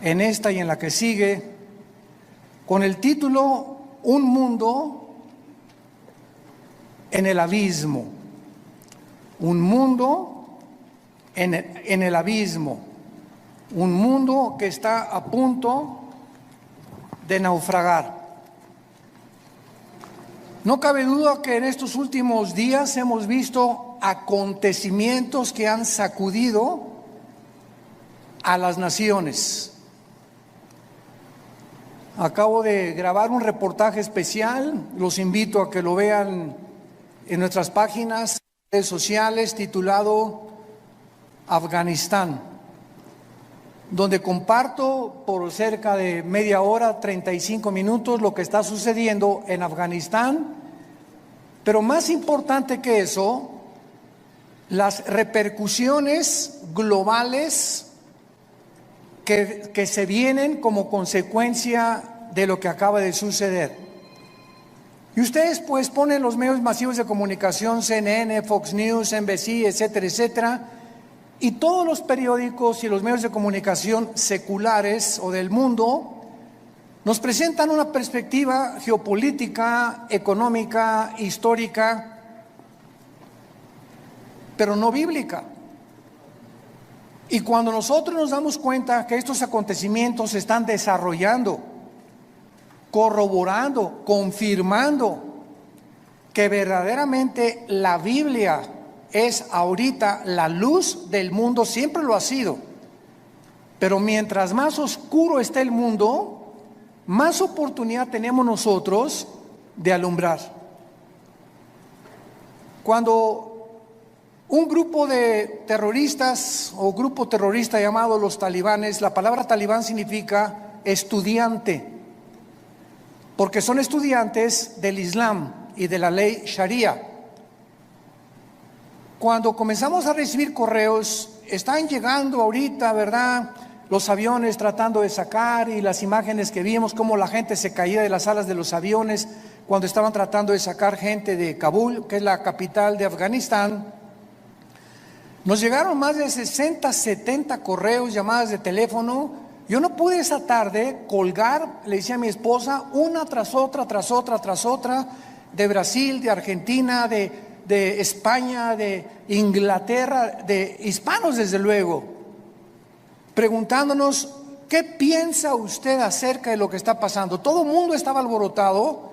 en esta y en la que sigue, con el título Un mundo en el abismo. Un mundo en el abismo. Un mundo que está a punto de naufragar. No cabe duda que en estos últimos días hemos visto acontecimientos que han sacudido a las naciones. Acabo de grabar un reportaje especial, los invito a que lo vean en nuestras páginas, redes sociales, titulado Afganistán, donde comparto por cerca de media hora, 35 minutos, lo que está sucediendo en Afganistán, pero más importante que eso, las repercusiones globales que se vienen como consecuencia de lo que acaba de suceder. Y ustedes pues ponen los medios masivos de comunicación, CNN, Fox News, NBC, etcétera, etcétera, y todos los periódicos y los medios de comunicación seculares o del mundo nos presentan una perspectiva geopolítica, económica, histórica, pero no bíblica. Y cuando nosotros nos damos cuenta que estos acontecimientos se están desarrollando, corroborando, confirmando que verdaderamente la Biblia es ahorita la luz del mundo, siempre lo ha sido, pero mientras más oscuro esté el mundo, más oportunidad tenemos nosotros de alumbrar. Cuando un grupo de terroristas o grupo terrorista llamado los talibanes, la palabra talibán significa estudiante, porque son estudiantes del Islam y de la ley Sharia. Cuando comenzamos a recibir correos, están llegando ahorita, ¿verdad?, los aviones tratando de sacar, y las imágenes que vimos, cómo la gente se caía de las alas de los aviones cuando estaban tratando de sacar gente de Kabul, que es la capital de Afganistán. Nos llegaron más de 60, 70 correos, llamadas de teléfono. Yo no pude esa tarde colgar, le decía a mi esposa, una tras otra, de Brasil, de Argentina, de España, de Inglaterra, de hispanos desde luego, preguntándonos, ¿qué piensa usted acerca de lo que está pasando? Todo el mundo estaba alborotado,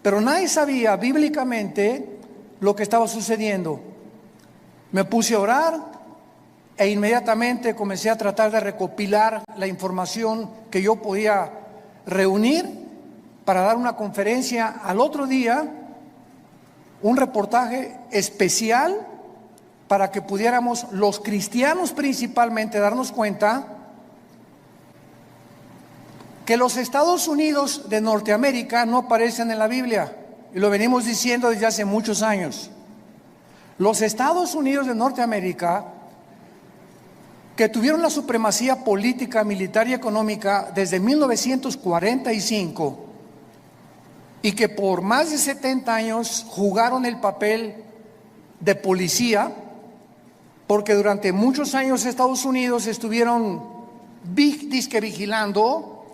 pero nadie sabía bíblicamente lo que estaba sucediendo. Me puse a orar e inmediatamente comencé a tratar de recopilar la información que yo podía reunir para dar una conferencia al otro día, un reportaje especial para que pudiéramos los cristianos principalmente darnos cuenta que los Estados Unidos de Norteamérica no aparecen en la Biblia, y lo venimos diciendo desde hace muchos años. Los Estados Unidos de Norteamérica, que tuvieron la supremacía política, militar y económica desde 1945 y que por más de 70 años jugaron el papel de policía, porque durante muchos años Estados Unidos estuvieron disque vigilando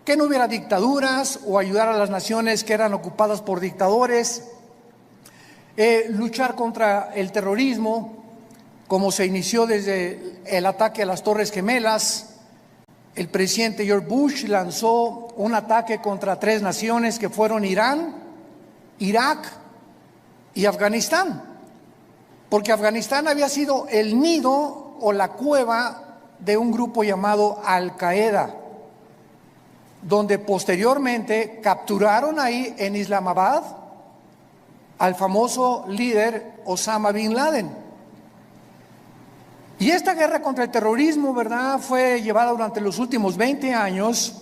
que no hubiera dictaduras o ayudar a las naciones que eran ocupadas por dictadores, luchar contra el terrorismo, como se inició desde el ataque a las Torres Gemelas. El presidente George Bush lanzó un ataque contra 3 naciones que fueron Irán, Irak y Afganistán, porque Afganistán había sido el nido o la cueva de un grupo llamado Al Qaeda, donde posteriormente capturaron ahí en Islamabad al famoso líder Osama Bin Laden. Y esta guerra contra el terrorismo, ¿verdad?, fue llevada durante los últimos 20 años,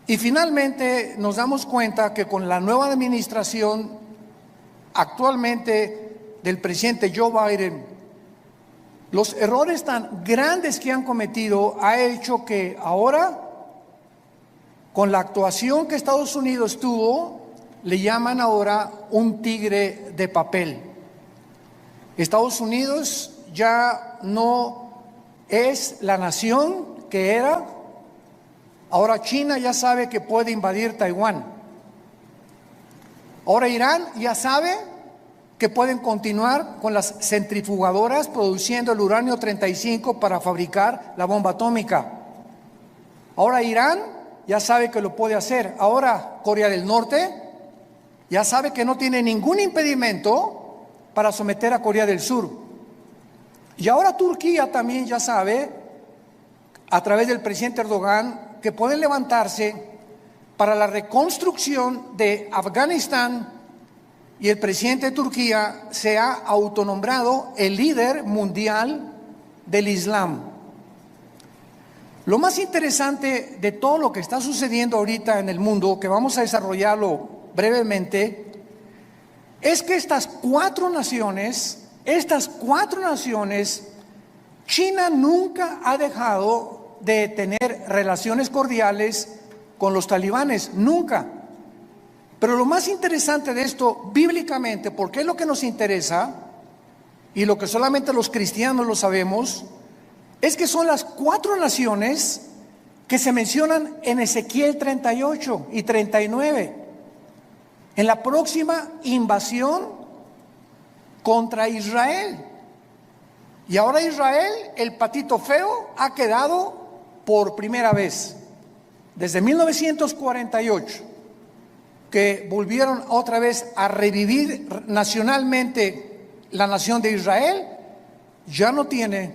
y finalmente nos damos cuenta que con la nueva administración actualmente del presidente Joe Biden, los errores tan grandes que han cometido ha hecho que ahora, con la actuación que Estados Unidos tuvo, le llaman ahora un tigre de papel. Estados Unidos ya no es la nación que era Ahora China ya sabe que puede invadir Taiwán. Ahora Irán ya sabe que pueden continuar con las centrifugadoras produciendo el uranio 35 para fabricar la bomba atómica. Ahora Irán ya sabe que lo puede hacer. Ahora Corea del Norte ya sabe que no tiene ningún impedimento para someter a Corea del Sur. Y ahora Turquía también ya sabe, a través del presidente Erdogan, que pueden levantarse para la reconstrucción de Afganistán, y el presidente de Turquía se ha autonombrado el líder mundial del Islam. Lo más interesante de todo lo que está sucediendo ahorita en el mundo, que vamos a desarrollarlo brevemente, es que estas cuatro naciones, China nunca ha dejado de tener relaciones cordiales con los talibanes, nunca. Pero lo más interesante de esto, bíblicamente, porque es lo que nos interesa, y lo que solamente los cristianos lo sabemos, es que son las cuatro naciones que se mencionan en Ezequiel 38 y 39, en la próxima invasión contra Israel. Y ahora Israel, el patito feo, ha quedado por primera vez, desde 1948, que volvieron otra vez a revivir nacionalmente la nación de Israel, ya no tiene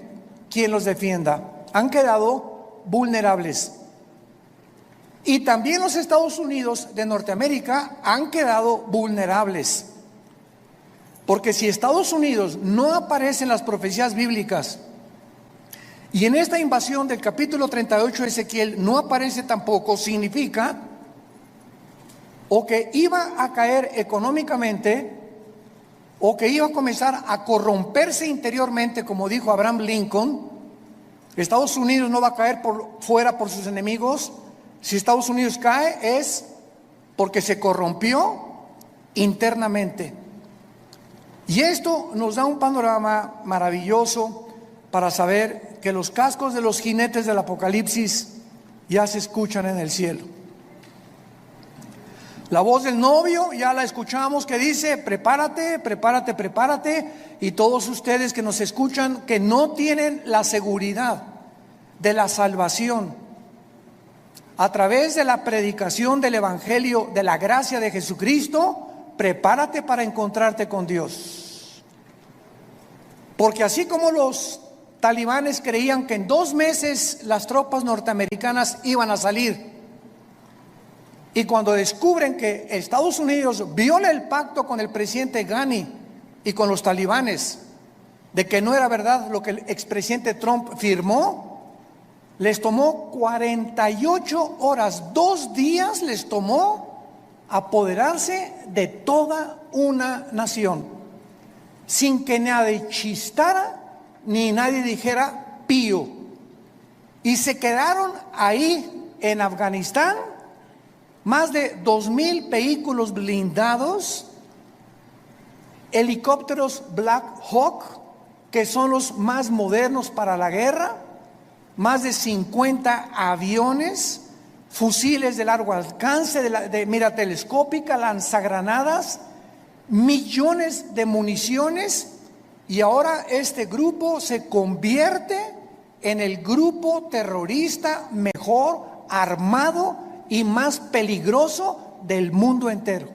quien los defienda. Han quedado vulnerables. Y también los Estados Unidos de Norteamérica han quedado vulnerables. Porque si Estados Unidos no aparece en las profecías bíblicas, y en esta invasión del capítulo 38 de Ezequiel no aparece tampoco, significa o que iba a caer económicamente, o que iba a comenzar a corromperse interiormente, como dijo Abraham Lincoln. Estados Unidos no va a caer fuera por sus enemigos. Si Estados Unidos cae es porque se corrompió internamente. Y esto nos da un panorama maravilloso para saber que los cascos de los jinetes del Apocalipsis ya se escuchan en el cielo. La voz del novio ya la escuchamos, que dice: prepárate, prepárate, prepárate. Y todos ustedes que nos escuchan, que no tienen la seguridad de la salvación a través de la predicación del evangelio de la gracia de Jesucristo, prepárate para encontrarte con Dios. Porque así como los talibanes creían que en 2 meses las tropas norteamericanas iban a salir, y cuando descubren que Estados Unidos viola el pacto con el presidente Ghani y con los talibanes, de que no era verdad lo que el expresidente Trump firmó, les tomó 48 horas, 2 días les tomó apoderarse de toda una nación, sin que nadie chistara ni nadie dijera pío. Y se quedaron ahí en Afganistán más de 2,000 vehículos blindados, helicópteros Black Hawk, que son los más modernos para la guerra, más de 50 aviones, fusiles de largo alcance, de mira telescópica, lanzagranadas, millones de municiones. Y ahora este grupo se convierte en el grupo terrorista mejor armado y más peligroso del mundo entero.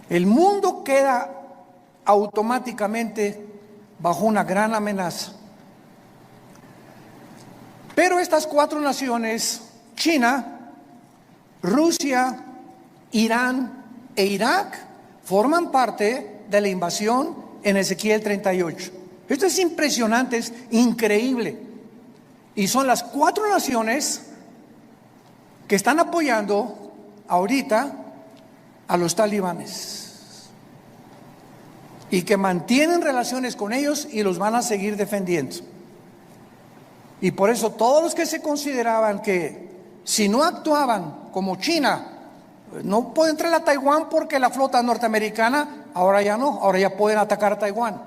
El mundo queda automáticamente bajo una gran amenaza. Pero estas 4 naciones, China, Rusia, Irán e Irak, forman parte de la invasión en Ezequiel 38. Esto es impresionante, es increíble. Y son las 4 naciones que están apoyando ahorita a los talibanes y que mantienen relaciones con ellos y los van a seguir defendiendo. Y por eso todos los que se consideraban que si no actuaban como China, no puede entrar a Taiwán porque la flota norteamericana, ahora ya no, ahora ya pueden atacar a Taiwán.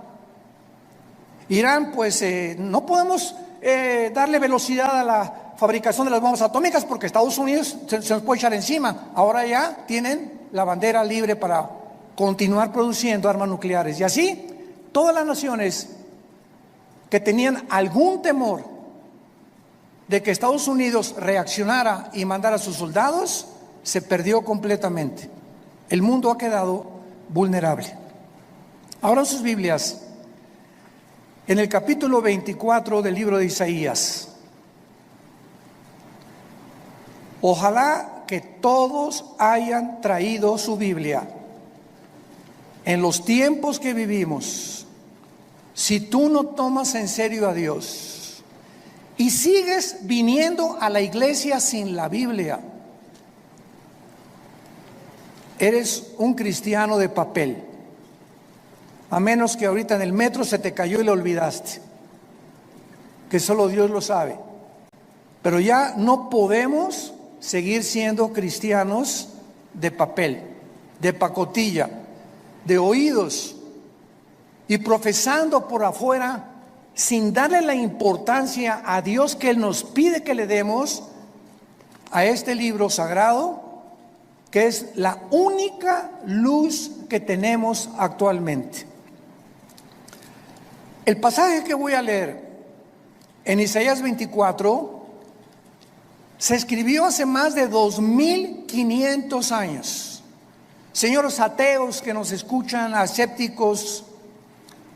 Irán, pues no podemos darle velocidad a la fabricación de las bombas atómicas porque Estados Unidos se nos puede echar encima. Ahora ya tienen la bandera libre para continuar produciendo armas nucleares. Y así, todas las naciones que tenían algún temor de que Estados Unidos reaccionara y mandara a sus soldados, se perdió completamente. El mundo ha quedado vulnerable. Abran sus Biblias en el capítulo 24 del libro de Isaías. Ojalá que todos hayan traído su Biblia. En los tiempos que vivimos, si tú no tomas en serio a Dios y sigues viniendo a la iglesia sin la Biblia, eres un cristiano de papel. A menos que ahorita en el metro se te cayó y lo olvidaste, que solo Dios lo sabe. Pero ya no podemos seguir siendo cristianos de papel, de pacotilla, de oídos, y profesando por afuera sin darle la importancia a Dios que Él nos pide que le demos a este libro sagrado, que es la única luz que tenemos actualmente. El pasaje que voy a leer en Isaías 24 se escribió hace más de 2500 años. Señores ateos que nos escuchan, escépticos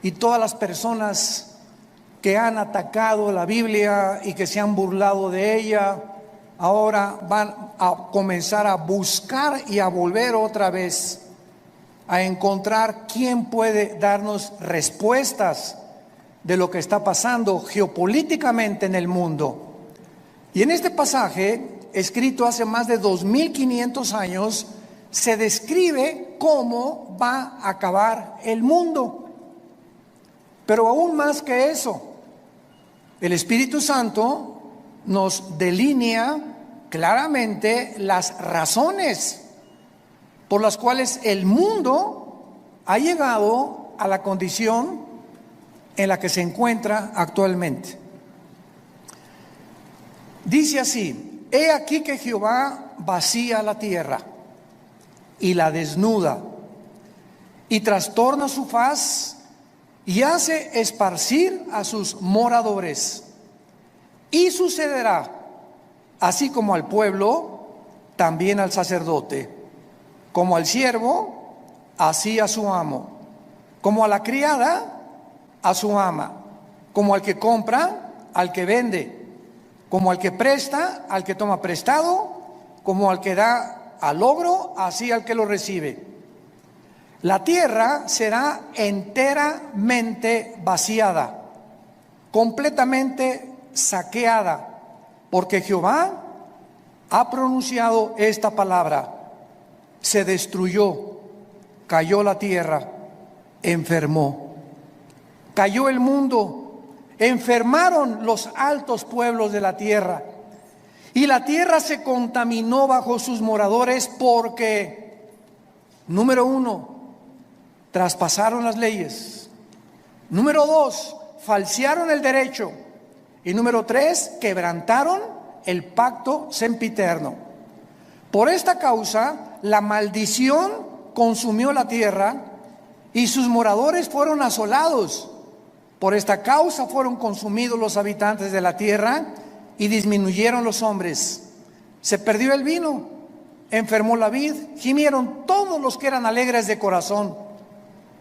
y todas las personas que han atacado la Biblia y que se han burlado de ella, ahora van a comenzar a buscar y a volver otra vez a encontrar quién puede darnos respuestas de lo que está pasando geopolíticamente en el mundo. Y en este pasaje, escrito hace más de 2500 años, se describe cómo va a acabar el mundo. Pero aún más que eso, el Espíritu Santo nos delinea claramente las razones por las cuales el mundo ha llegado a la condición en la que se encuentra actualmente. Dice así: he aquí que Jehová vacía la tierra y la desnuda, y trastorna su faz, y hace esparcir a sus moradores. Y sucederá, así como al pueblo, también al sacerdote, como al siervo, así a su amo, como a la criada, a su ama, como al que compra, al que vende, como al que presta, al que toma prestado, como al que da al logro, así al que lo recibe. La tierra será enteramente vaciada, completamente saqueada, porque Jehová ha pronunciado esta palabra: se destruyó, cayó la tierra, enfermó. Cayó el mundo, enfermaron los altos pueblos de la tierra, y la tierra se contaminó bajo sus moradores porque, número 1, traspasaron las leyes. Número 2, falsearon el derecho. Y número 3, quebrantaron el pacto sempiterno. Por esta causa, la maldición consumió la tierra y sus moradores fueron asolados. Por esta causa fueron consumidos los habitantes de la tierra y disminuyeron los hombres. Se perdió el vino, enfermó la vid, gimieron todos los que eran alegres de corazón.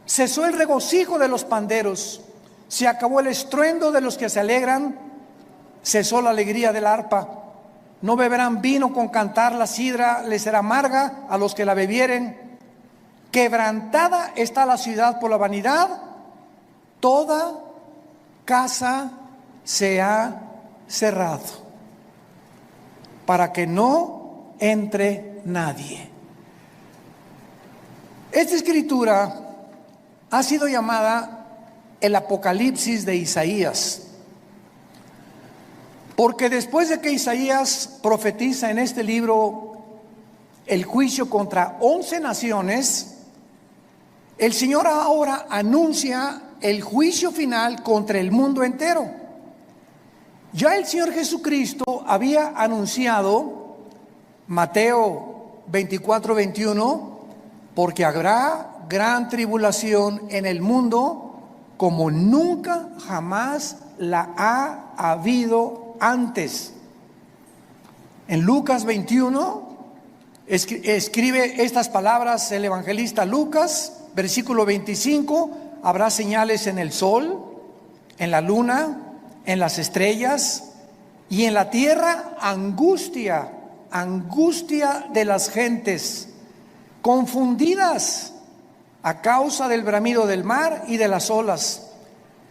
Cesó el regocijo de los panderos, se acabó el estruendo de los que se alegran, cesó la alegría del arpa. No beberán vino con cantar, la sidra les será amarga a los que la bebieren. Quebrantada está la ciudad por la vanidad, toda casa se ha cerrado, para que no entre nadie. Esta escritura ha sido llamada el Apocalipsis de Isaías, porque después de que Isaías profetiza en este libro el juicio contra 11 naciones, el Señor ahora anuncia el juicio final contra el mundo entero. Ya el Señor Jesucristo había anunciado, Mateo 24:21, porque habrá gran tribulación en el mundo como nunca jamás la ha habido antes. En Lucas 21 escribe estas palabras el evangelista Lucas, versículo 25: habrá señales en el sol, en la luna, en las estrellas, y en la tierra angustia de las gentes, confundidas a causa del bramido del mar y de las olas,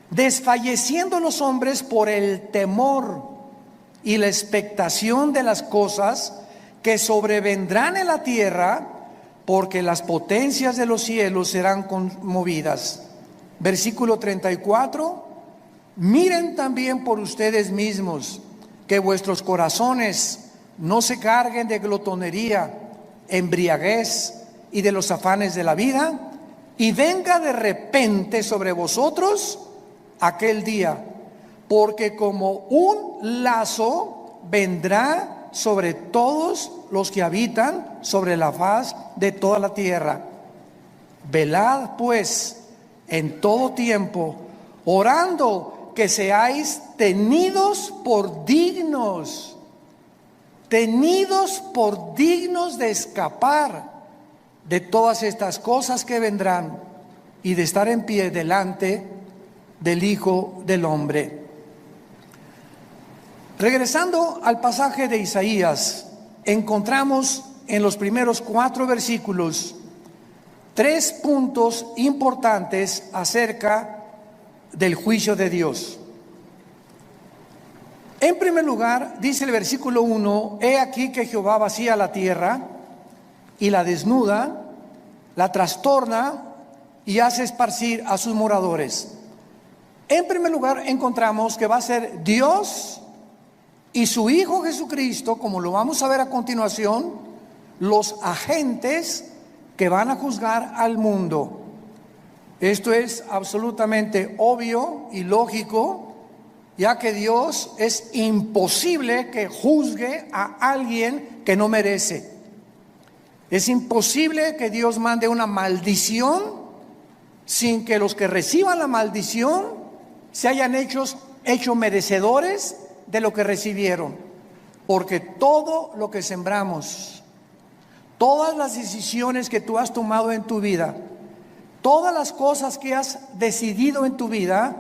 desfalleciendo los hombres por el temor y la expectación de las cosas que sobrevendrán en la tierra, porque las potencias de los cielos serán conmovidas. Versículo 34: miren también por ustedes mismos, que vuestros corazones no se carguen de glotonería, embriaguez y de los afanes de la vida, y venga de repente sobre vosotros aquel día, porque como un lazo vendrá sobre todos los que habitan sobre la faz de toda la tierra. Velad pues en todo tiempo, orando que seáis tenidos por dignos de escapar de todas estas cosas que vendrán y de estar en pie delante del Hijo del Hombre. Regresando al pasaje de Isaías, encontramos en los primeros 4 versículos 3 puntos importantes acerca del juicio de Dios. En primer lugar, dice el versículo 1: he aquí que Jehová vacía la tierra y la desnuda, la trastorna y hace esparcir a sus moradores. En primer lugar, encontramos que va a ser Dios y su Hijo Jesucristo, como lo vamos a ver a continuación, los agentes que van a juzgar al mundo. Esto es absolutamente obvio y lógico, ya que Dios es imposible que juzgue a alguien que no merece. Es imposible que Dios mande una maldición sin que los que reciban la maldición se hayan hecho merecedores de lo que recibieron. Porque todo lo que sembramos, todas las decisiones que tú has tomado en tu vida, todas las cosas que has decidido en tu vida,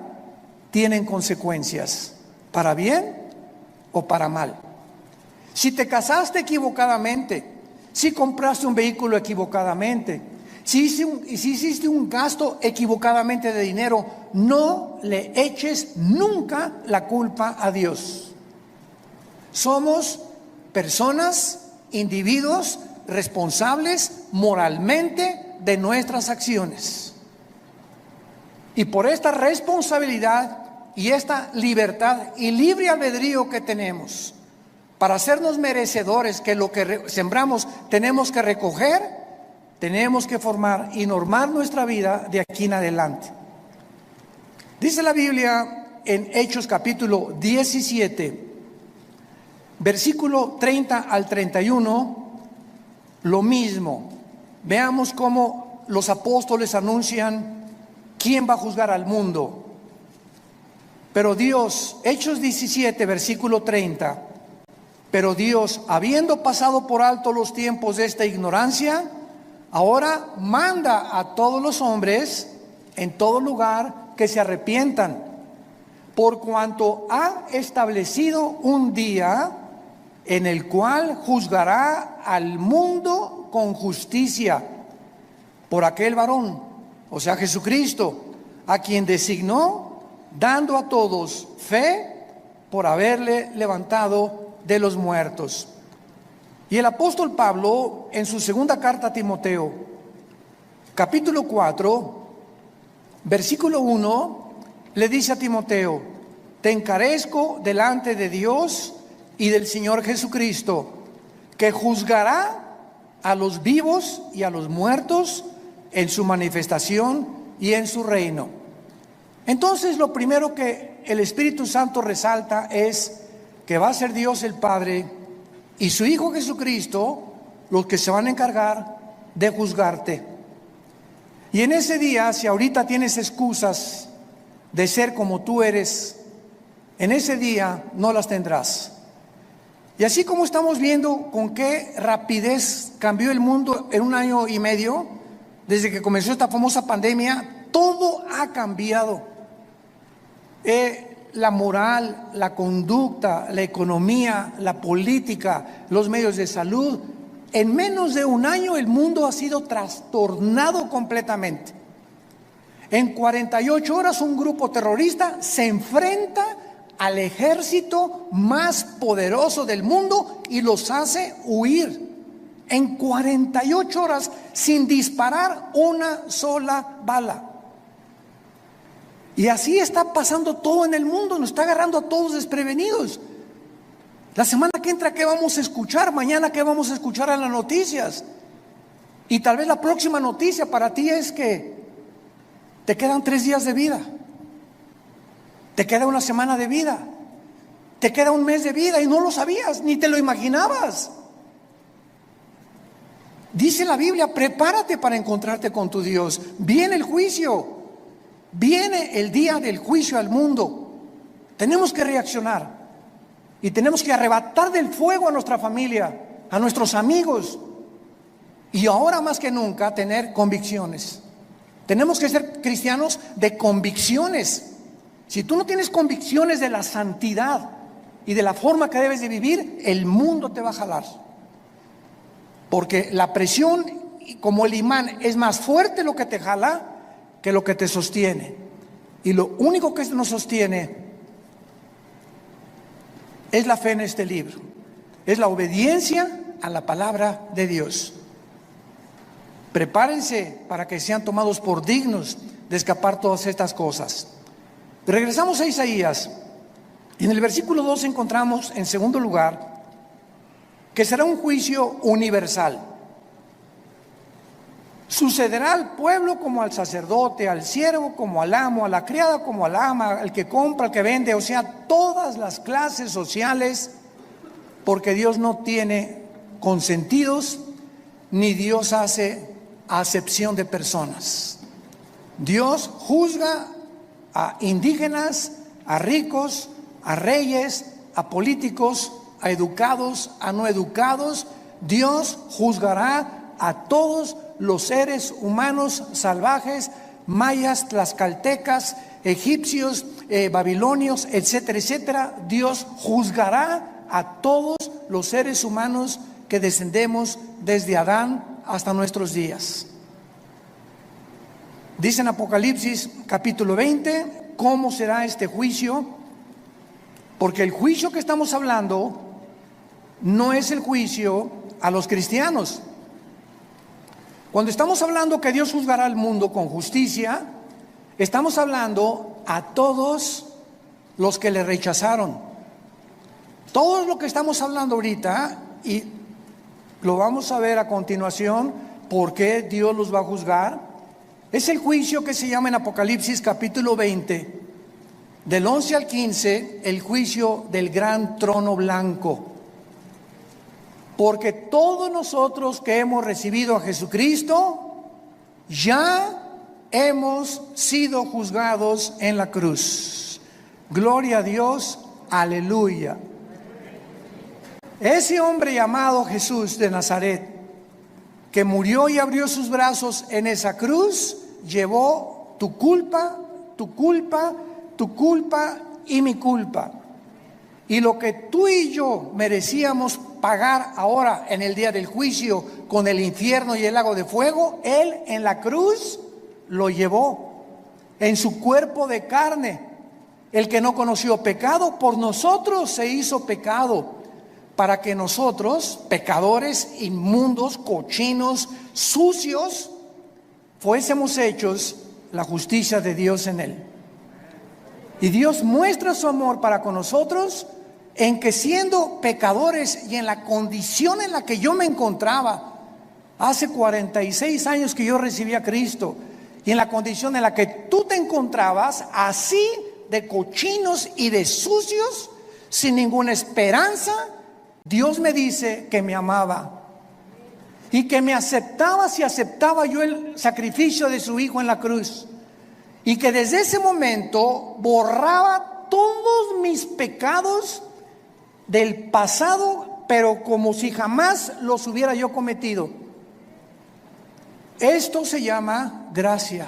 tienen consecuencias, para bien o para mal. Si te casaste equivocadamente, si compraste un vehículo equivocadamente, si hiciste un gasto equivocadamente de dinero, no le eches nunca la culpa a Dios. Somos personas, individuos responsables moralmente de nuestras acciones. Y por esta responsabilidad y esta libertad y libre albedrío que tenemos para hacernos merecedores que lo que sembramos tenemos que recoger, tenemos que formar y normar nuestra vida de aquí en adelante. Dice la Biblia en Hechos capítulo 17, versículo 30 al 31, lo mismo. Veamos cómo los apóstoles anuncian quién va a juzgar al mundo. Pero Dios, Hechos 17, versículo 30, pero Dios, habiendo pasado por alto los tiempos de esta ignorancia, ahora manda a todos los hombres en todo lugar que se arrepientan, por cuanto ha establecido un día en el cual juzgará al mundo con justicia por aquel varón, o sea Jesucristo, a quien designó, dando a todos fe por haberle levantado de los muertos. Y el apóstol Pablo, en su segunda carta a Timoteo, capítulo 4, versículo 1, le dice a Timoteo: te encarezco delante de Dios y del Señor Jesucristo, que juzgará a los vivos y a los muertos en su manifestación y en su reino. Entonces, lo primero que el Espíritu Santo resalta es que va a ser Dios el Padre y su Hijo Jesucristo los que se van a encargar de juzgarte. Y en ese día, si ahorita tienes excusas de ser como tú eres, en ese día no las tendrás. Y así como estamos viendo con qué rapidez cambió el mundo en 1 año y medio, desde que comenzó esta famosa pandemia, todo ha cambiado. La moral, la conducta, la economía, la política, los medios de salud. En menos de 1 año el mundo ha sido trastornado completamente. En 48 horas un grupo terrorista se enfrenta al ejército más poderoso del mundo y los hace huir. En 48 horas sin disparar una sola bala. Y así está pasando todo en el mundo, nos está agarrando a todos desprevenidos. La semana que entra, ¿qué vamos a escuchar? Mañana, ¿qué vamos a escuchar en las noticias? Y tal vez la próxima noticia para ti es que te quedan 3 días de vida, te queda 1 semana de vida, te queda 1 mes de vida y no lo sabías, ni te lo imaginabas. Dice la Biblia, prepárate para encontrarte con tu Dios. Viene el juicio, viene el día del juicio al mundo. Tenemos que reaccionar y tenemos que arrebatar del fuego a nuestra familia, a nuestros amigos, y ahora más que nunca tener convicciones. Tenemos que ser cristianos de convicciones. Si tú no tienes convicciones de la santidad y de la forma que debes de vivir, el mundo te va a jalar. Porque la presión, como el imán, es más fuerte lo que te jala que lo que te sostiene. Y lo único que nos sostiene es la fe en este libro. Es la obediencia a la palabra de Dios. Prepárense para que sean tomados por dignos de escapar todas estas cosas. Regresamos a Isaías. Y en el versículo 2 encontramos, en segundo lugar, que será un juicio universal. Sucederá al pueblo como al sacerdote, al siervo como al amo, a la criada como al ama, al que compra, al que vende, o sea, todas las clases sociales, porque Dios no tiene consentidos, ni Dios hace acepción de personas. Dios juzga a indígenas, a ricos, a reyes, a políticos, a educados, a no educados. Dios juzgará a todos los seres humanos salvajes, mayas, tlaxcaltecas, egipcios, babilonios, etcétera, etcétera. Dios juzgará a todos los seres humanos que descendemos desde Adán hasta nuestros días. Dice en Apocalipsis capítulo 20 cómo será este juicio, porque el juicio que estamos hablando no es el juicio a los cristianos. Cuando estamos hablando que Dios juzgará al mundo con justicia, estamos hablando a todos los que le rechazaron. Todo lo que estamos hablando ahorita, y lo vamos a ver a continuación, por qué Dios los va a juzgar, es el juicio que se llama en Apocalipsis capítulo 20, del 11 al 15, el juicio del gran trono blanco. Porque todos nosotros que hemos recibido a Jesucristo, ya hemos sido juzgados en la cruz. Gloria a Dios, aleluya. Ese hombre llamado Jesús de Nazaret, que murió y abrió sus brazos en esa cruz, llevó tu culpa, tu culpa, tu culpa y mi culpa. Y lo que tú y yo merecíamos pagar ahora en el día del juicio con el infierno y el lago de fuego, Él en la cruz lo llevó en su cuerpo de carne. El que no conoció pecado, por nosotros se hizo pecado, para que nosotros, pecadores, inmundos, cochinos, sucios, fuésemos hechos la justicia de Dios en Él. Y Dios muestra su amor para con nosotros en que, siendo pecadores y en la condición en la que yo me encontraba hace 46 años que yo recibí a Cristo, y en la condición en la que tú te encontrabas, así de cochinos y de sucios, sin ninguna esperanza, Dios me dice que me amaba y que me aceptaba si aceptaba yo el sacrificio de su Hijo en la cruz, y que desde ese momento borraba todos mis pecados del pasado, pero como si jamás los hubiera yo cometido. Esto se llama gracia,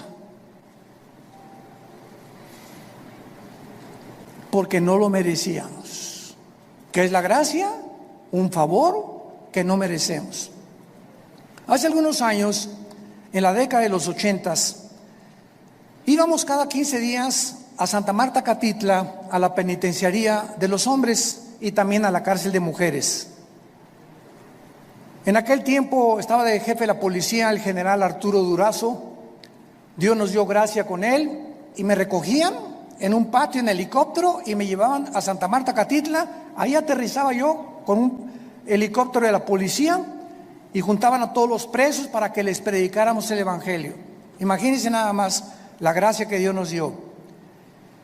porque no lo merecíamos. ¿Qué es la gracia? Un favor que no merecemos. Hace algunos años, en la década de los 80s, íbamos cada 15 días a Santa Marta, Catitla, a la penitenciaría de los hombres y también a la cárcel de mujeres. En aquel tiempo estaba de jefe de la policía el general Arturo Durazo. Dios nos dio gracia con él y me recogían en un patio en helicóptero y me llevaban a Santa Marta, Catitla. Ahí aterrizaba yo con un helicóptero de la policía y juntaban a todos los presos para que les predicáramos el evangelio. Imagínense nada más la gracia que Dios nos dio.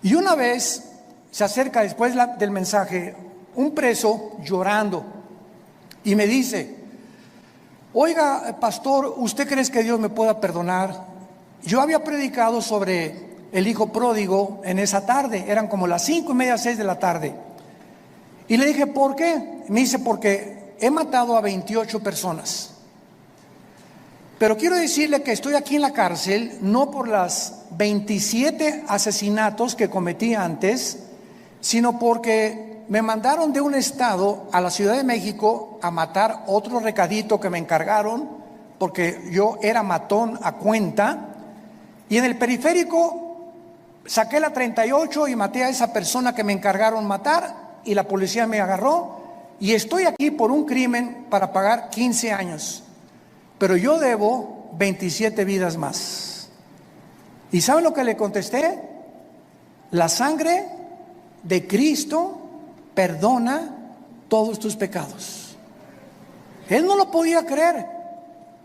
Y una vez se acerca después del mensaje un preso llorando y me dice: oiga, pastor, ¿usted cree que Dios me pueda perdonar? Yo había predicado sobre el hijo pródigo en esa tarde, eran como las 5:30, 6 de la tarde. Y le dije, ¿por qué? Me dice, porque he matado a 28 personas. Pero quiero decirle que estoy aquí en la cárcel no por las 27 asesinatos que cometí antes, sino porque me mandaron de un estado a la Ciudad de México a matar otro recadito que me encargaron, porque yo era matón a cuenta, y en el periférico saqué la 38 y maté a esa persona que me encargaron matar, y la policía me agarró, y estoy aquí por un crimen para pagar 15 años, pero yo debo 27 vidas más. ¿Y saben lo que le contesté? La sangre de Cristo perdona todos tus pecados. Él no lo podía creer.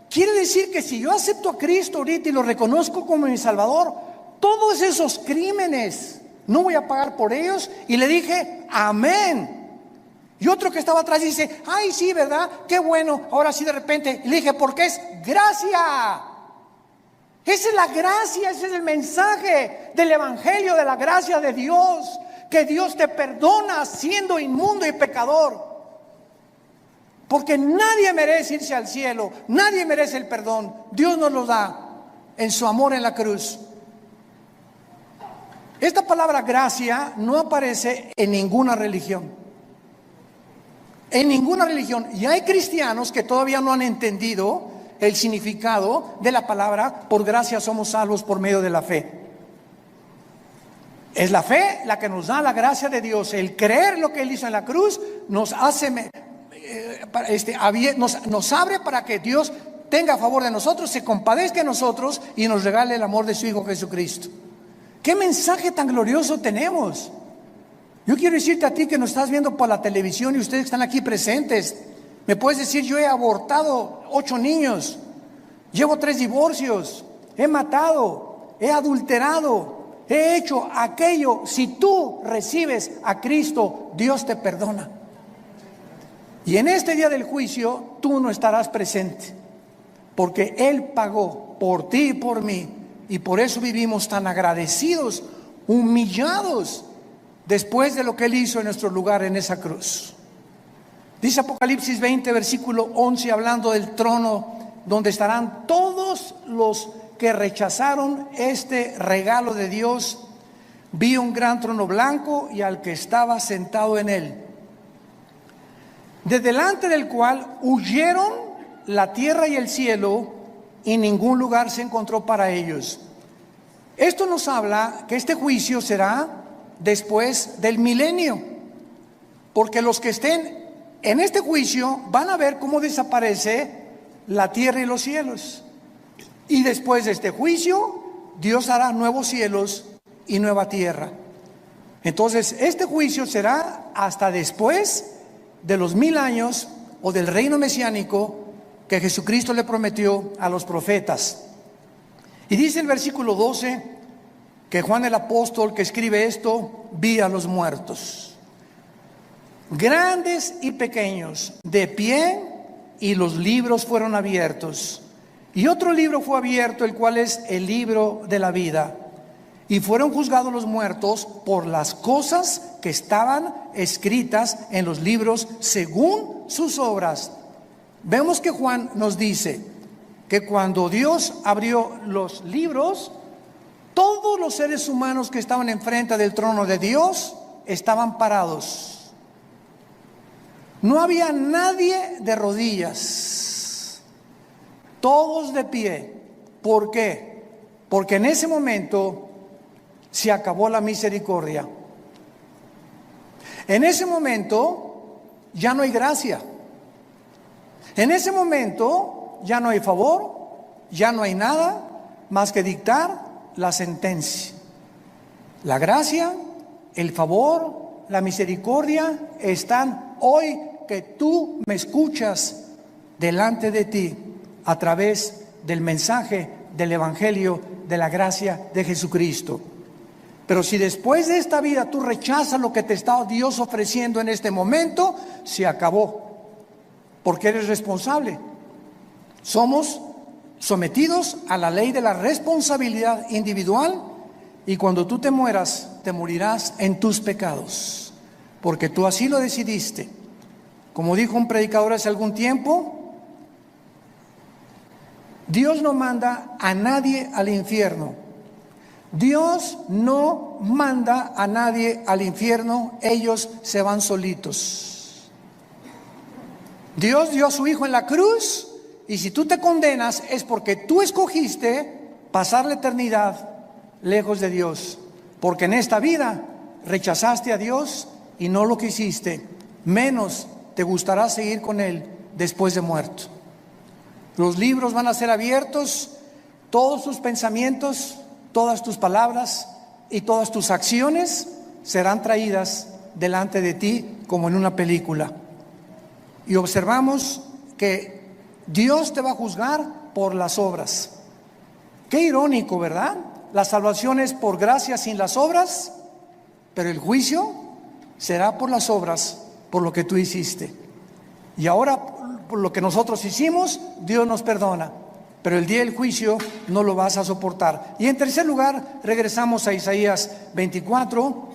Quiere decir que si yo acepto a Cristo ahorita y lo reconozco como mi Salvador, todos esos crímenes no voy a pagar por ellos. Y le dije, amén. Y otro que estaba atrás dice, ay, sí, ¿verdad? Qué bueno. Ahora sí, de repente. Y le dije, ¿por qué? Es gracia. Esa es la gracia, ese es el mensaje del evangelio, de la gracia de Dios. Que Dios te perdona siendo inmundo y pecador. Porque nadie merece irse al cielo, nadie merece el perdón. Dios nos lo da en su amor en la cruz. Esta palabra gracia no aparece en ninguna religión. En ninguna religión. Y hay cristianos que todavía no han entendido el significado de la palabra por gracia somos salvos por medio de la fe. Es la fe la que nos da la gracia de Dios. El creer lo que Él hizo en la cruz nos hace, nos abre para que Dios tenga a favor de nosotros, se compadezca de nosotros y nos regale el amor de su Hijo Jesucristo. ¿Qué mensaje tan glorioso tenemos? Yo quiero decirte a ti que nos estás viendo por la televisión y ustedes que están aquí presentes. Me puedes decir, yo he abortado 8 niños, llevo 3 divorcios, he matado, he adulterado, he hecho aquello. Si tú recibes a Cristo, Dios te perdona. Y en este día del juicio, tú no estarás presente, porque Él pagó por ti y por mí. Y por eso vivimos tan agradecidos, humillados, después de lo que Él hizo en nuestro lugar en esa cruz. Dice Apocalipsis 20, versículo 11, hablando del trono donde estarán todos los que rechazaron este regalo de Dios. Vi un gran trono blanco y al que estaba sentado en él, de delante del cual huyeron la tierra y el cielo, y ningún lugar se encontró para ellos. Esto nos habla que este juicio será después del milenio, porque los que estén en este juicio van a ver cómo desaparece la tierra y los cielos. Y después de este juicio, Dios hará nuevos cielos y nueva tierra. Entonces, este juicio será hasta después de los 1000 años o del reino mesiánico que Jesucristo le prometió a los profetas. Y dice el versículo 12, que Juan el apóstol que escribe esto, vi a los muertos, grandes y pequeños, de pie, y los libros fueron abiertos. Y otro libro fue abierto, el cual es el libro de la vida. Y fueron juzgados los muertos por las cosas que estaban escritas en los libros según sus obras. Vemos que Juan nos dice que cuando Dios abrió los libros, todos los seres humanos que estaban enfrente del trono de Dios estaban parados. No había nadie de rodillas, todos de pie. ¿Por qué? Porque en ese momento se acabó la misericordia. En ese momento ya no hay gracia. En ese momento ya no hay favor, ya no hay nada más que dictar la sentencia. La gracia, el favor, la misericordia están hoy que tú me escuchas delante de ti a través del mensaje del Evangelio de la gracia de Jesucristo. Pero si después de esta vida tú rechazas lo que te está Dios ofreciendo en este momento, se acabó, porque eres responsable. Somos sometidos a la ley de la responsabilidad individual, y cuando tú te mueras, te morirás en tus pecados, porque tú así lo decidiste. Como dijo un predicador hace algún tiempo, Dios no manda a nadie al infierno. Dios no manda a nadie al infierno, ellos se van solitos. Dios dio a su Hijo en la cruz, y si tú te condenas es porque tú escogiste pasar la eternidad lejos de Dios, porque en esta vida rechazaste a Dios y no lo quisiste, menos te gustará seguir con Él después de muerto. Los libros van a ser abiertos, todos tus pensamientos, todas tus palabras y todas tus acciones serán traídas delante de ti como en una película. Y observamos que Dios te va a juzgar por las obras. Qué irónico, ¿verdad? La salvación es por gracia sin las obras, pero el juicio será por las obras, por lo que tú hiciste. Y ahora, por lo que nosotros hicimos, Dios nos perdona, pero el día del juicio no lo vas a soportar. Y en tercer lugar, regresamos a Isaías 24,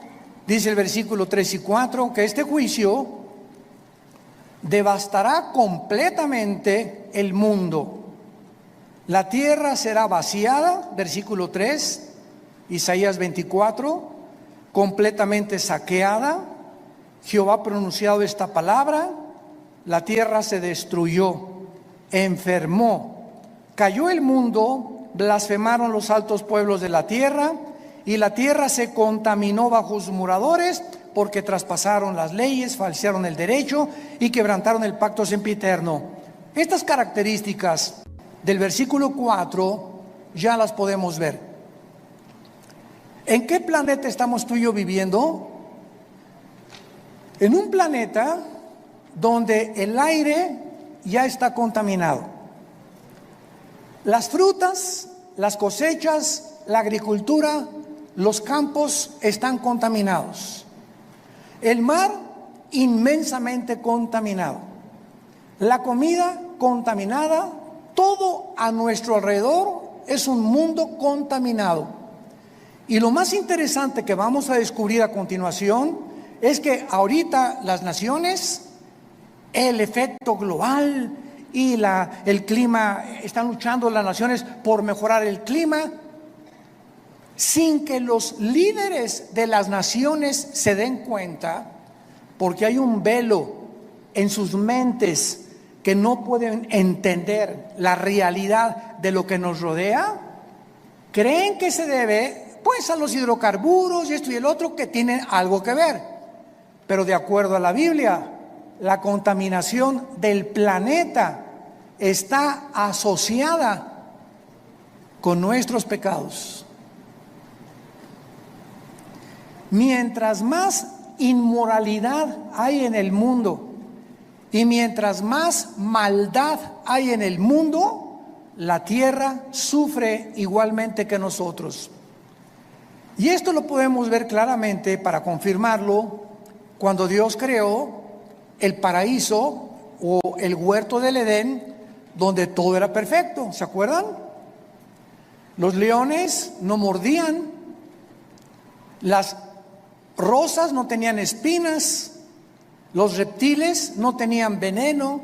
dice el versículo 3 y 4, que este juicio devastará completamente el mundo. La tierra será vaciada, versículo 3, Isaías 24, completamente saqueada. Jehová ha pronunciado esta palabra: la tierra se destruyó, enfermó, cayó el mundo, blasfemaron los altos pueblos de la tierra, y la tierra se contaminó bajo sus moradores, porque traspasaron las leyes, falsearon el derecho y quebrantaron el pacto sempiterno. Estas características del versículo 4 ya las podemos ver. ¿En qué planeta estamos tú y yo viviendo? En un planeta donde el aire ya está contaminado. Las frutas, las cosechas, la agricultura, los campos están contaminados. El mar inmensamente contaminado. La comida contaminada. Todo a nuestro alrededor es un mundo contaminado. Y lo más interesante que vamos a descubrir a continuación es que ahorita las naciones, el efecto global y el clima, están luchando las naciones por mejorar el clima, sin que los líderes de las naciones se den cuenta, porque hay un velo en sus mentes que no pueden entender la realidad de lo que nos rodea. Creen que se debe pues a los hidrocarburos y esto y el otro, que tienen algo que ver, pero de acuerdo a la Biblia, la contaminación del planeta está asociada con nuestros pecados. Mientras más inmoralidad hay en el mundo y mientras más maldad hay en el mundo, la tierra sufre igualmente que nosotros. Y esto lo podemos ver claramente para confirmarlo cuando Dios creó el paraíso o el huerto del Edén, donde todo era perfecto. ¿Se acuerdan? Los leones no mordían, las rosas no tenían espinas, los reptiles no tenían veneno,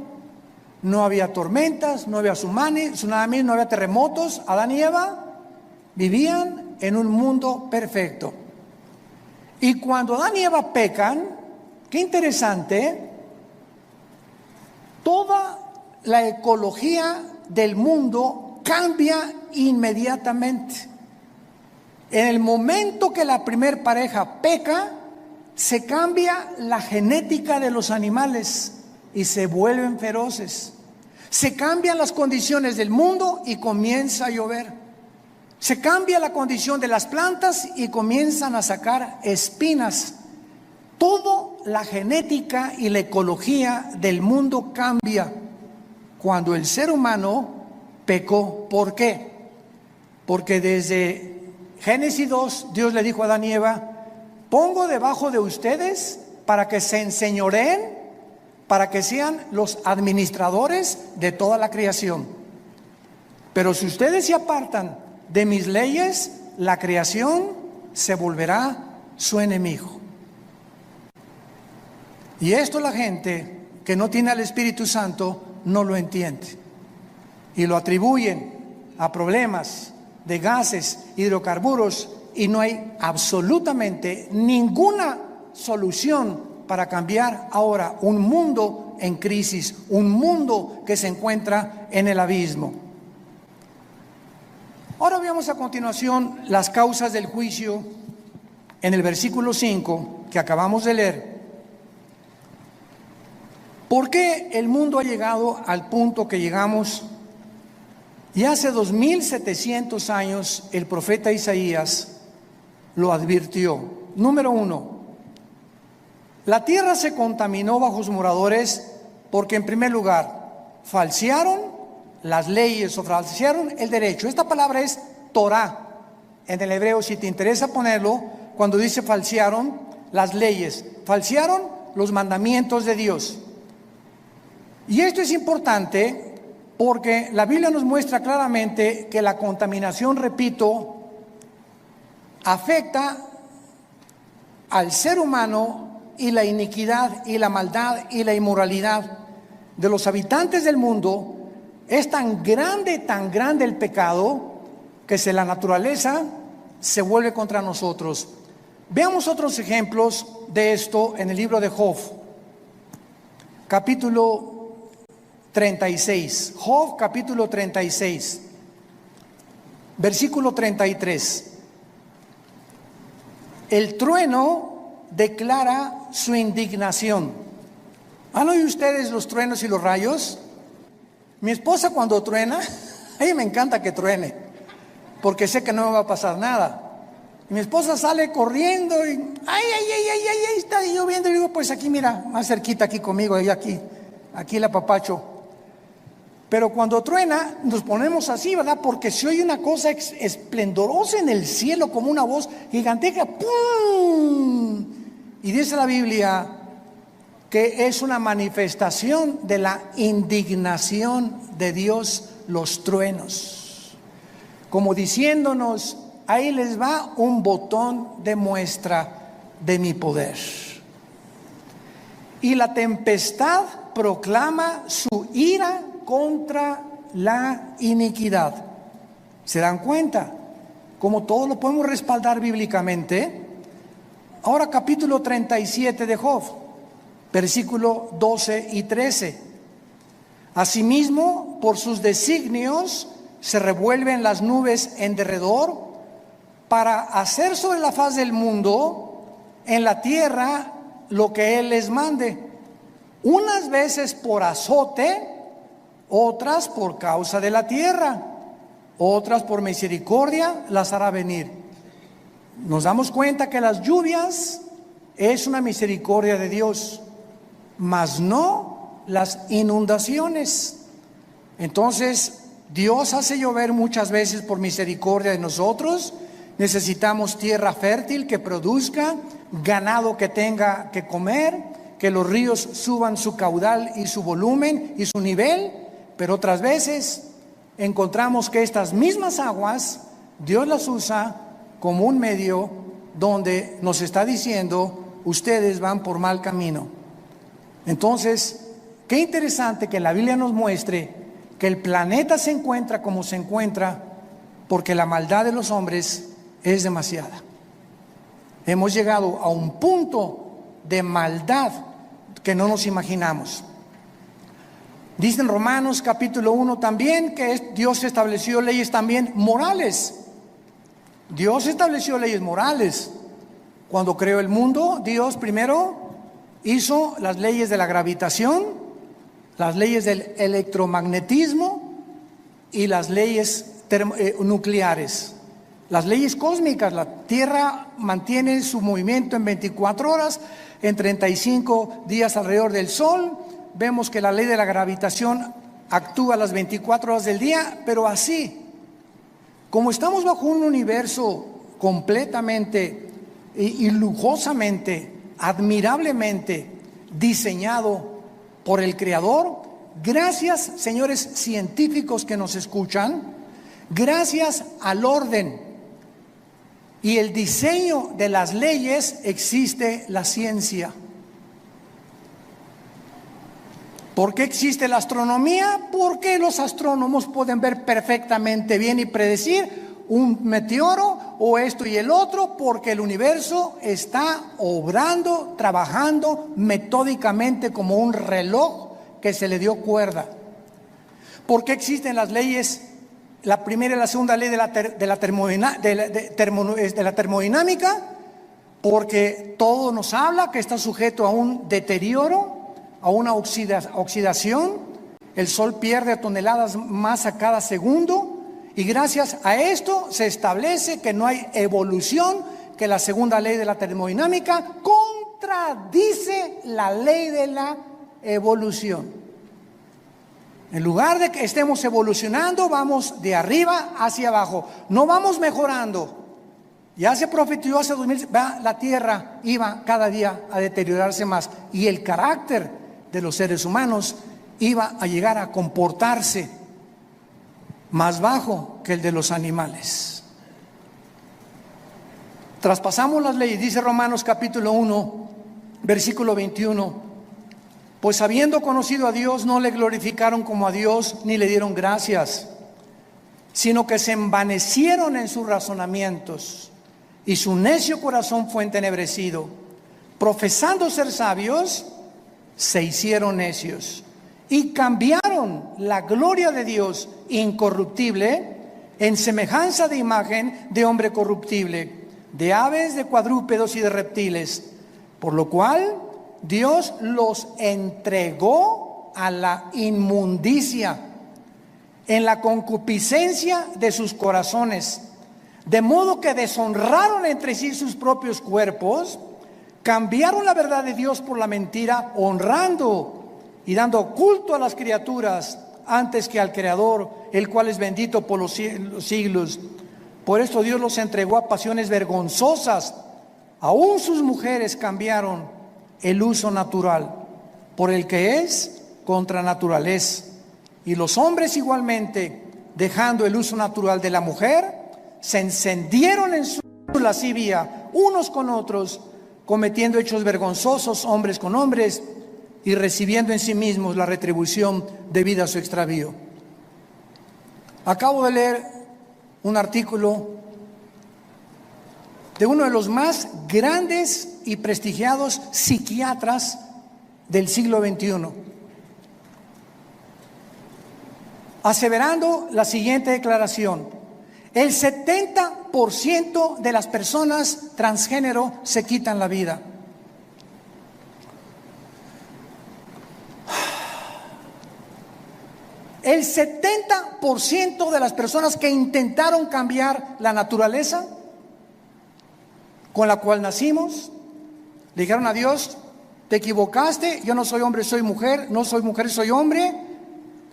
no había tormentas, no había tsunamis, no había terremotos. Adán y Eva vivían en un mundo perfecto. Y cuando Adán y Eva pecan, qué interesante, toda la ecología del mundo cambia inmediatamente. En el momento que la primer pareja peca, se cambia la genética de los animales y se vuelven feroces. Se cambian las condiciones del mundo y comienza a llover. Se cambia la condición de las plantas y comienzan a sacar espinas. Toda la genética y la ecología del mundo cambia cuando el ser humano pecó. ¿Por qué? Porque desde Génesis 2, Dios le dijo a Adán y Eva: pongo debajo de ustedes para que se enseñoreen, para que sean los administradores de toda la creación. Pero si ustedes se apartan de mis leyes, la creación se volverá su enemigo. Y esto la gente que no tiene al Espíritu Santo no lo entiende. Y lo atribuyen a problemas de gases, hidrocarburos, y no hay absolutamente ninguna solución para cambiar ahora un mundo en crisis, un mundo que se encuentra en el abismo. Ahora veamos a continuación las causas del juicio en el versículo 5 que acabamos de leer. ¿Por qué el mundo ha llegado al punto que llegamos? Y hace 2700 años el profeta Isaías lo advirtió. Número 1, la tierra se contaminó bajo sus moradores porque, en primer lugar, falsearon las leyes o falsearon el derecho. Esta palabra es Torah en el hebreo, si te interesa ponerlo, cuando dice falsearon las leyes, falsearon los mandamientos de Dios. Y esto es importante porque la Biblia nos muestra claramente que la contaminación, repito, afecta al ser humano, y la iniquidad y la maldad y la inmoralidad de los habitantes del mundo es tan grande el pecado, que la naturaleza se vuelve contra nosotros. Veamos otros ejemplos de esto en el libro de Job, capítulo 36. Job, capítulo 36, versículo 33. El trueno declara su indignación. ¿Han oído ustedes los truenos y los rayos? Mi esposa, cuando truena, a ella me encanta que truene, porque sé que no me va a pasar nada. Y mi esposa sale corriendo y ay, está lloviendo. Y digo, pues aquí, mira, más cerquita aquí conmigo, y aquí la apapacho. Pero cuando truena, nos ponemos así, ¿verdad? Porque se oye una cosa esplendorosa en el cielo, como una voz gigantesca, ¡pum! Y dice la Biblia que es una manifestación de la indignación de Dios los truenos, como diciéndonos: ahí les va un botón de muestra de mi poder. Y la tempestad proclama su ira contra la iniquidad. ¿Se dan cuenta? Como todo lo podemos respaldar bíblicamente. Ahora capítulo 37 de Job, versículo 12 y 13. Asimismo, por sus designios se revuelven las nubes en derredor, para hacer sobre la faz del mundo, en la tierra, lo que Él les mande. Unas veces por azote, otras por causa de la tierra, otras por misericordia las hará venir. Nos damos cuenta que las lluvias es una misericordia de Dios, mas no las inundaciones. Entonces, Dios hace llover muchas veces por misericordia de nosotros, necesitamos tierra fértil que produzca, ganado que tenga que comer, que los ríos suban su caudal y su volumen y su nivel, pero otras veces encontramos que estas mismas aguas Dios las usa como un medio donde nos está diciendo: ustedes van por mal camino. Entonces, qué interesante que la Biblia nos muestre que el planeta se encuentra como se encuentra porque la maldad de los hombres es demasiada. Hemos llegado a un punto de maldad que no nos imaginamos. Dice en Romanos capítulo 1 también que Dios estableció leyes también morales. Dios estableció leyes morales. Cuando creó el mundo, Dios primero hizo las leyes de la gravitación, las leyes del electromagnetismo y las leyes nucleares. Las leyes cósmicas: la Tierra mantiene su movimiento en 24 horas, en 35 días alrededor del Sol. Vemos que la ley de la gravitación actúa las 24 horas del día, pero así, como estamos bajo un universo completamente y lujosamente, admirablemente diseñado por el Creador, gracias, señores científicos que nos escuchan, gracias al orden y el diseño de las leyes, existe la ciencia. ¿Por qué existe la astronomía? Porque los astrónomos pueden ver perfectamente bien y predecir un meteoro o esto y el otro, porque el universo está obrando, trabajando metódicamente como un reloj que se le dio cuerda. ¿Por qué existen las leyes? La primera y la segunda ley de la termodinámica, porque todo nos habla que está sujeto a un deterioro, a una oxidación. El Sol pierde toneladas masa cada segundo, y gracias a esto se establece que no hay evolución, que la segunda ley de la termodinámica contradice la ley de la evolución. En lugar de que estemos evolucionando, vamos de arriba hacia abajo, no vamos mejorando. Ya se profetizó hace 2000, la tierra iba cada día a deteriorarse más, y el carácter de los seres humanos iba a llegar a comportarse más bajo que el de los animales. Traspasamos las leyes, dice Romanos capítulo 1, versículo 21. Pues habiendo conocido a Dios, no le glorificaron como a Dios, ni le dieron gracias, sino que se envanecieron en sus razonamientos, y su necio corazón fue entenebrecido. Profesando ser sabios, se hicieron necios, y cambiaron la gloria de Dios incorruptible en semejanza de imagen de hombre corruptible, de aves, de cuadrúpedos y de reptiles, por lo cual Dios los entregó a la inmundicia en la concupiscencia de sus corazones, de modo que deshonraron entre sí sus propios cuerpos, cambiaron la verdad de Dios por la mentira, honrando y dando culto a las criaturas antes que al Creador, el cual es bendito por los siglos. Por esto Dios los entregó a pasiones vergonzosas. Aún sus mujeres cambiaron el uso natural por el que es contra naturaleza, y los hombres igualmente, dejando el uso natural de la mujer, se encendieron en su lascivia unos con otros, cometiendo hechos vergonzosos hombres con hombres, y recibiendo en sí mismos la retribución debida a su extravío. Acabo de leer un artículo de uno de los más grandes y prestigiados psiquiatras del siglo XXI, aseverando la siguiente declaración: el 70% de las personas transgénero se quitan la vida. El 70% de las personas que intentaron cambiar la naturaleza con la cual nacimos, le dijeron a Dios: te equivocaste, yo no soy hombre, soy mujer, no soy mujer, soy hombre.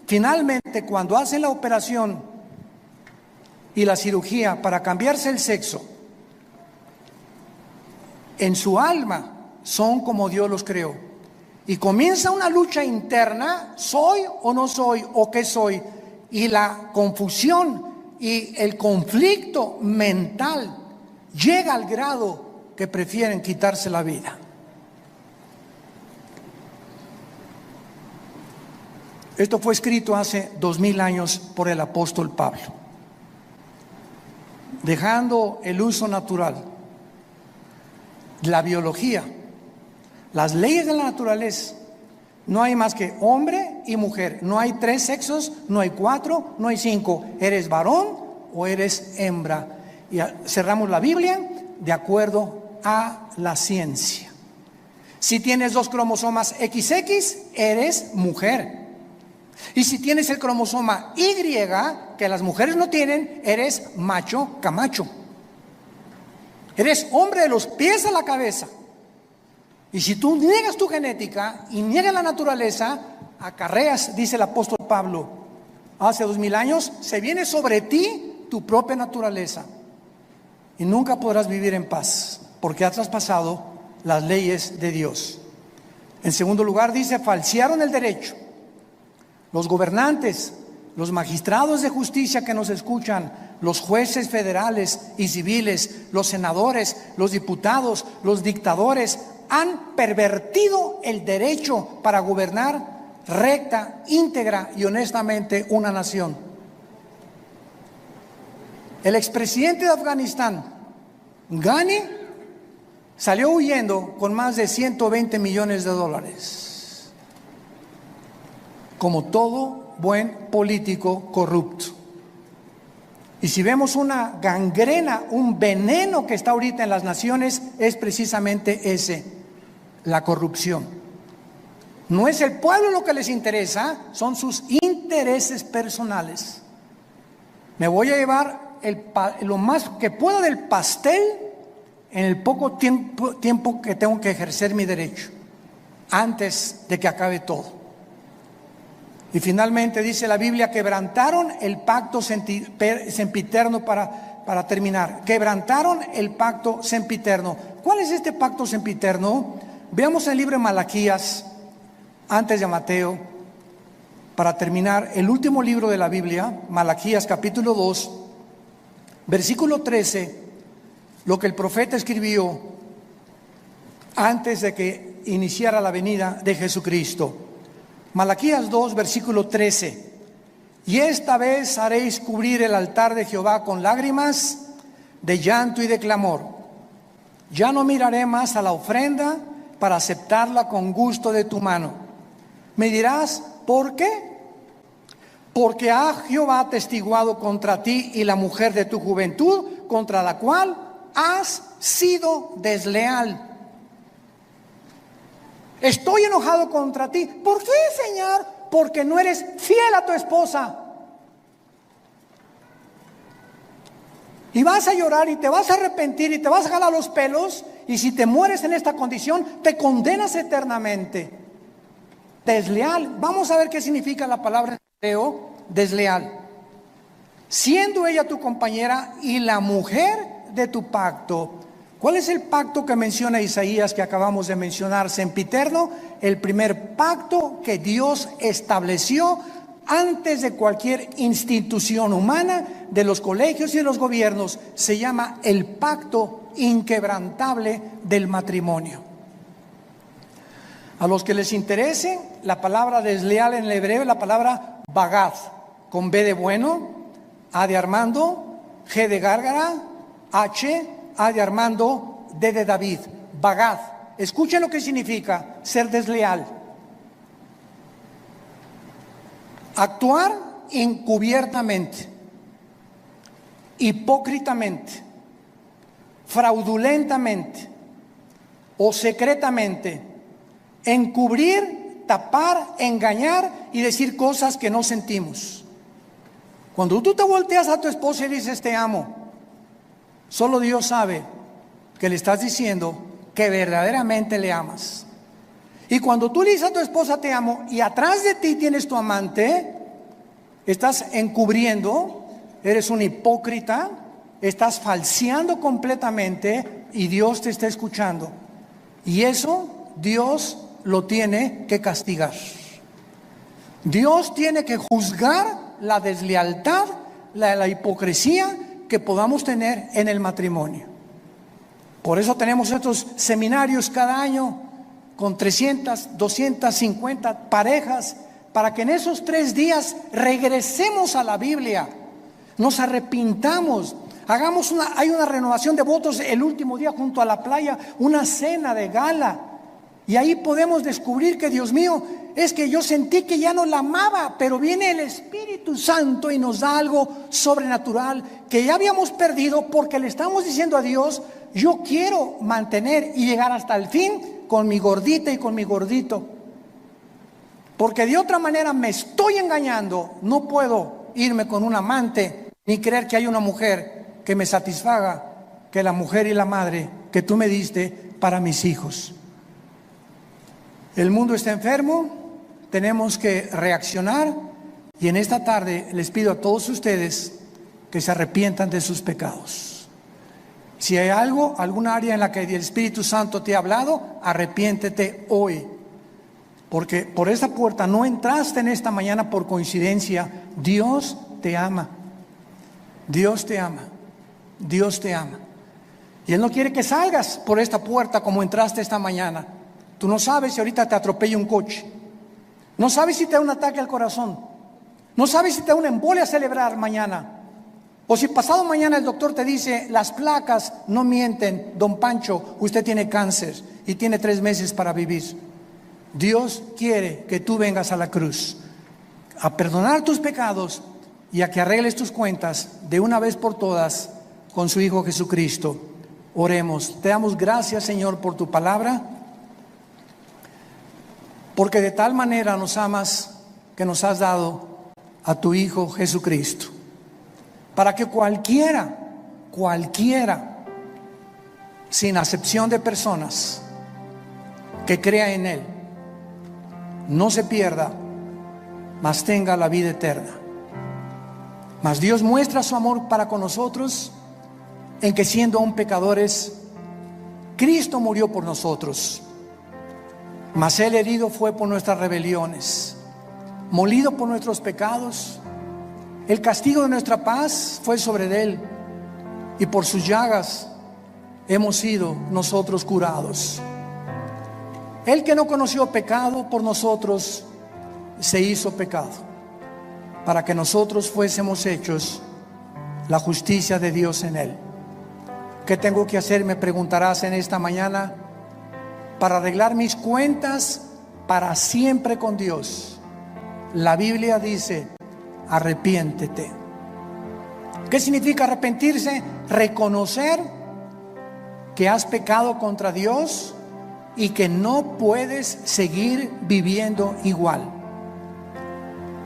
Finalmente, cuando hacen la operación y la cirugía para cambiarse el sexo, en su alma son como Dios los creó. Y comienza una lucha interna, ¿soy o no soy? ¿O qué soy? Y la confusión y el conflicto mental llega al grado que prefieren quitarse la vida. Esto fue escrito hace 2000 años por el apóstol Pablo. Dejando el uso natural, la biología, las leyes de la naturaleza, no hay más que hombre y mujer. No hay 3 sexos, no hay 4, no hay 5. Eres varón o eres hembra. Y cerramos la Biblia de acuerdo a la ciencia. Si tienes 2 cromosomas XX, eres mujer. Y si tienes el cromosoma Y, que las mujeres no tienen, eres macho camacho. Eres hombre de los pies a la cabeza. Y si tú niegas tu genética y niegas la naturaleza, acarreas, dice el apóstol Pablo, hace 2000 años, se viene sobre ti tu propia naturaleza. Y nunca podrás vivir en paz, porque has traspasado las leyes de Dios. En segundo lugar, dice, falsearon el derecho. Los gobernantes, los magistrados de justicia que nos escuchan, los jueces federales y civiles, los senadores, los diputados, los dictadores, han pervertido el derecho para gobernar recta, íntegra y honestamente una nación. El expresidente de Afganistán, Ghani, salió huyendo con más de 120 millones de dólares, como todo buen político corrupto. Y si vemos una gangrena, un veneno que está ahorita en las naciones, es precisamente ese, la corrupción. No es el pueblo lo que les interesa, son sus intereses personales. Me voy a llevar lo más que puedo del pastel en el poco tiempo que tengo que ejercer mi derecho, antes de que acabe todo. Y finalmente dice la Biblia, quebrantaron el pacto sempiterno para terminar. Quebrantaron el pacto sempiterno. ¿Cuál es este pacto sempiterno? Veamos el libro de Malaquías, antes de Mateo, para terminar, el último libro de la Biblia, Malaquías capítulo 2, versículo 13, lo que el profeta escribió antes de que iniciara la venida de Jesucristo. Malaquías 2, versículo 13. Y esta vez haréis cubrir el altar de Jehová con lágrimas, de llanto y de clamor. Ya no miraré más a la ofrenda para aceptarla con gusto de tu mano. Me dirás, ¿por qué? Porque ha Jehová atestiguado contra ti y la mujer de tu juventud, contra la cual has sido desleal. Estoy enojado contra ti. ¿Por qué, Señor? Porque no eres fiel a tu esposa. Y vas a llorar y te vas a arrepentir y te vas a jalar los pelos. Y si te mueres en esta condición, te condenas eternamente. Desleal. Vamos a ver qué significa la palabra en hebreo, desleal. Siendo ella tu compañera y la mujer de tu pacto. ¿Cuál es el pacto que menciona Isaías que acabamos de mencionar? Sempiterno, el primer pacto que Dios estableció antes de cualquier institución humana, de los colegios y de los gobiernos. Se llama el pacto inquebrantable del matrimonio. A los que les interese, la palabra desleal en el hebreo es la palabra bagad, con B de bueno, A de Armando, G de Gárgara, H, A de Armando, D de David, bagad. Escuchen lo que significa ser desleal. Actuar encubiertamente, hipócritamente, fraudulentamente o secretamente, encubrir, tapar, engañar y decir cosas que no sentimos. Cuando tú te volteas a tu esposa y dices te amo, solo Dios sabe que le estás diciendo que verdaderamente le amas. Y cuando tú le dices a tu esposa te amo y atrás de ti tienes tu amante, estás encubriendo, eres un hipócrita, estás falseando completamente y Dios te está escuchando. Y eso Dios lo tiene que castigar. Dios tiene que juzgar la deslealtad, la hipocresía que podamos tener en el matrimonio. Por eso tenemos estos seminarios cada año con 300, 250 parejas, para que en esos 3 días regresemos a la Biblia, nos arrepintamos, hay una renovación de votos el último día junto a la playa, una cena de gala, y ahí podemos descubrir que, Dios mío, es que yo sentí que ya no la amaba, pero viene el Espíritu Santo y nos da algo sobrenatural que ya habíamos perdido, porque le estamos diciendo a Dios: yo quiero mantener y llegar hasta el fin con mi gordita y con mi gordito, porque de otra manera me estoy engañando. No puedo irme con un amante ni creer que hay una mujer que me satisfaga, que la mujer y la madre que tú me diste para mis hijos. El mundo está enfermo, tenemos que reaccionar, y en esta tarde les pido a todos ustedes que se arrepientan de sus pecados. Si hay alguna área en la que el Espíritu Santo te ha hablado, arrepiéntete hoy, porque por esta puerta no entraste en esta mañana por coincidencia. Dios te ama, Dios te ama, Dios te ama, y Él no quiere que salgas por esta puerta como entraste esta mañana. Tú no sabes si ahorita te atropella un coche, no sabes si te da un ataque al corazón, no sabes si te da una embolia cerebral mañana, o si pasado mañana el doctor te dice: las placas no mienten, don Pancho, usted tiene cáncer y tiene 3 meses para vivir. Dios quiere que tú vengas a la cruz a perdonar tus pecados y a que arregles tus cuentas de una vez por todas con su Hijo Jesucristo. Oremos. Te damos gracias, Señor, por tu palabra, porque de tal manera nos amas que nos has dado a tu Hijo Jesucristo, para que cualquiera, sin acepción de personas, que crea en Él, no se pierda, mas tenga la vida eterna. Mas Dios muestra su amor para con nosotros en que, siendo aún pecadores, Cristo murió por nosotros. Mas Él herido fue por nuestras rebeliones, molido por nuestros pecados. El castigo de nuestra paz fue sobre Él, y por sus llagas hemos sido nosotros curados. Él, que no conoció pecado, por nosotros se hizo pecado, para que nosotros fuésemos hechos la justicia de Dios en Él. ¿Qué tengo que hacer?, me preguntarás en esta mañana, para arreglar mis cuentas para siempre con Dios. La Biblia dice: arrepiéntete. ¿Qué significa arrepentirse? Reconocer que has pecado contra Dios y que no puedes seguir viviendo igual.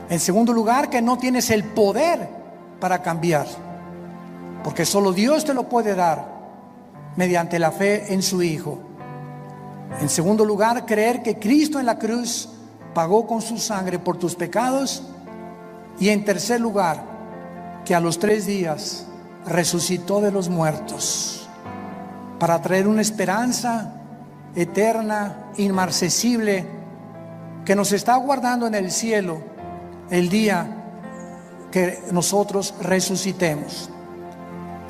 En segundo lugar, que no tienes el poder para cambiar, porque solo Dios te lo puede dar mediante la fe en su Hijo. En segundo lugar, creer que Cristo en la cruz pagó con su sangre por tus pecados. Y en tercer lugar, que a los 3 días resucitó de los muertos para traer una esperanza eterna, inmarcesible, que nos está aguardando en el cielo el día que nosotros resucitemos.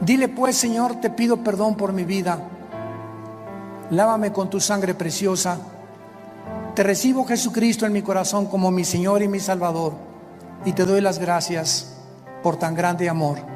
Dile pues: Señor, te pido perdón por mi vida, lávame con tu sangre preciosa. Te recibo, Jesucristo, en mi corazón como mi Señor y mi Salvador, y te doy las gracias por tan grande amor.